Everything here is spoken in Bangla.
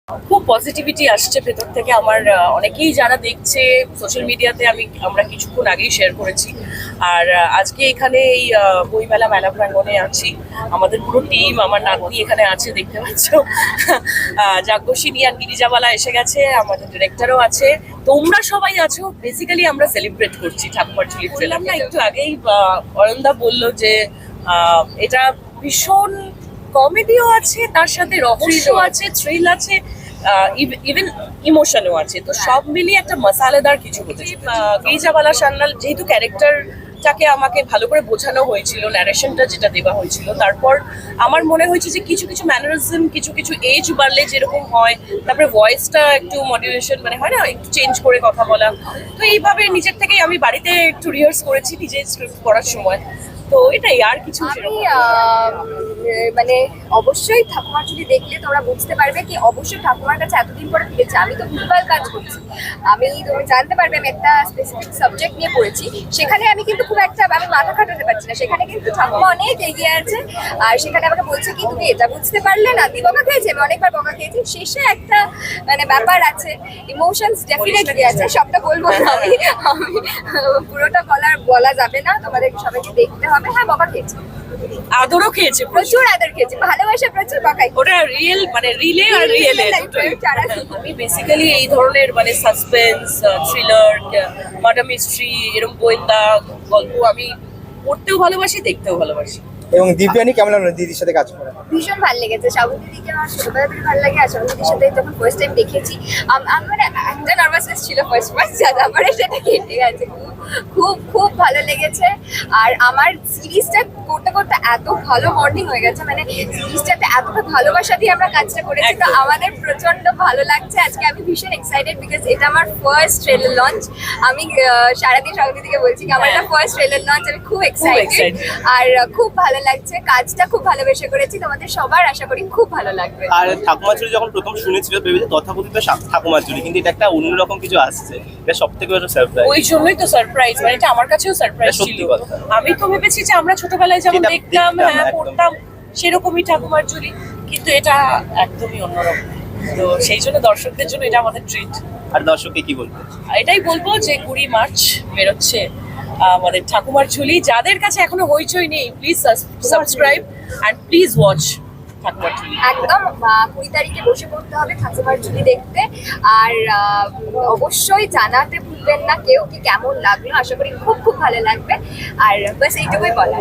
খুব পজিটিভিটি আসছে ভেতর থেকে আমার। অনেকেই যারা দেখছে সোশ্যাল মিডিয়াতে আমরা কিছুক্ষণ আগেই শেয়ার করেছি। আর আজকে এখানে এই বইমেলা মেলা প্রাঙ্গণে আছি, আমাদের পুরো টিম, আমার নাতনি এখানে আছে দেখতে পাচ্ছ, যাজ্ঞসিনী আর গিরিজাবালা এসে গেছে, আমাদের ডিরেক্টরও আছে, তোমরা সবাই আছো। বেসিক্যালি আমরা সেলিব্রেট করছি ঠাকুমার ঝুলি ট্রেলার। না একটু আগেই অরন্দা বললো যে এটা ভীষণ কমেডিও আছে, তার সাথে রহস্য আছে, থ্রিল আছে, ইভেন ইমোশনও আছে। তো সব মিলিয়ে একটা মশালাদার কিছু হতে গিরিজাবালা সান্যাল যেহেতু ক্যারেক্টারটাকে আমাকে ভালো করে বোঝানো হয়েছিল, ন্যারেশনটা যেটা দেওয়া হয়েছিল, তারপর আমার মনে হয়েছে যে কিছু কিছু ম্যানারিজম, কিছু কিছু এজ বাড়লে যেরকম হয়, তারপরে ভয়েসটা একটু মডুলেশন মানে হয় না, একটু চেঞ্জ করে কথা বলা। তো এইভাবে নিজের থেকেই আমি বাড়িতে একটু রিহার্স করেছি নিজে স্ক্রিপ্ট পড়ার সময়। তো এটাই, আর কিছু আমি মানে অবশ্যই ঠাকুমার যদি দেখলে তোমরা বুঝতে পারবে কি অবশ্যই ঠাকুমার কাছে এতদিন পরে ফিরেছে। আমি তো ভুলভাল কাজ করছি, তুমি জানতে পারবে আমি একটা স্পেসিফিক সাবজেক্ট নিয়ে পড়েছি, সেখানে আমি কিন্তু খুব একটা আমি মাথা খাটাতে পারছি না, সেখানে কিন্তু ঠাকুমা অনেক এগিয়ে আছে। আর সেখানে আমাকে বলছে কি তুমি এটা বুঝতে পারলে না, তুই বকা খেয়েছি, আমি অনেকবার বকা খেয়েছি। শেষে একটা মানে ব্যাপার আছে, ইমোশনস ডেফিনেটলি আছে, সবটা বলবো না আমি, পুরোটা বলা যাবে না, তোমাদের সবাইকে দেখতে হবে। হ্যাঁ, বকা খেয়েছি, আদরও খেয়েছে, প্রচুর আদর খেয়েছি, ভালোবাসা প্রচুর, বকাই। ওটা রিয়েল মানে রিলে আর রিয়েলে দুটোই। আমি বেসিক্যালি এই ধরনের মানে সাসপেন্স, থ্রিলার, মার্ডার মিস্ট্রি, এরকম গোয়েন্দা গল্প আমি পড়তেও ভালোবাসি, দেখতেও ভালোবাসি। এবং দিব্যানি কেমন লাগলো দিদির সাথে কাজ করে? ভীষণ ভালো লেগেছে। শ্রাবণ দিদিকে আমার ছোটবেলা থেকে ভালো লাগে, আর শ্রাবণ দিদির সাথে যখন ফার্স্ট টাইম দেখেছি আমার একটা নার্ভাসনেস ছিল ফার্স্ট তারপরে সেটা কেটে গেছে। খুব খুব ভালো লেগেছে। আর আমার সিরিজটা করতে করতে এত ভালো মর্নিং হয়ে গেছে, মানে সিরিজটাতে এতটা ভালোবাসা দিয়ে আমরা কাজটা করেছি, তো আমাদের প্রচন্ড ভালো লাগছে। আজকে আমি ভীষণ এক্সাইটেড বিকজ এটা আমার ফার্স্ট ট্রেলার লঞ্চ। আমি সারাদিন শ্রাবণ দিদিকে বলছি কি আমার এটা ফার্স্ট ট্রেলার লঞ্চ, আমি খুব এক্সাইটেড। আর খুব ভালো লাগছে, কাজটা খুব ভালোবেসে করেছি, তোমাদের সবার আশা করি খুব ভালো লাগবে। আর ঠাকুমার ঝুলি যখন প্রথম শুনেছিল ভেবেছি তথাকথিত ঠাকুমার ঝুলি, কিন্তু এটা একটা অন্যরকম কিছু আসছে, এটা সব থেকে বড় সারপ্রাইজ। ওই জন্যই তো সারপ্রাইজ, মানে এটা আমার কাছেও সারপ্রাইজ ছিল। আমি তো ভেবেছি যে আমরা ছোটবেলায় যেমন দেখতাম, হ্যাঁ পড়তাম, সেরকমই ঠাকুমার ঝুলি, কিন্তু এটা একদমই অন্যরকম। তো সেই জন্য দর্শকদের জন্য এটা আমাদের ট্রিট। আর দর্শককে কি বলবো? এটাই বলবো যে 20 মার্চ বেরোচ্ছে আমাদের ঠাকুমার ঝুলি। যাদের কাছে এখনো হইচই নেই, please subscribe and please watch ঠাকুমার ঝুলি। একদম 20 তারিখে বসে পড়তে হবে ঠাকুমার ঝুলি দেখতে। আর অবশ্যই জানাতে ভুলবেন না কেউ কি কেমন লাগলো, আশা করি খুব খুব ভালো লাগবে। আর বাস এইটুকুই বলা।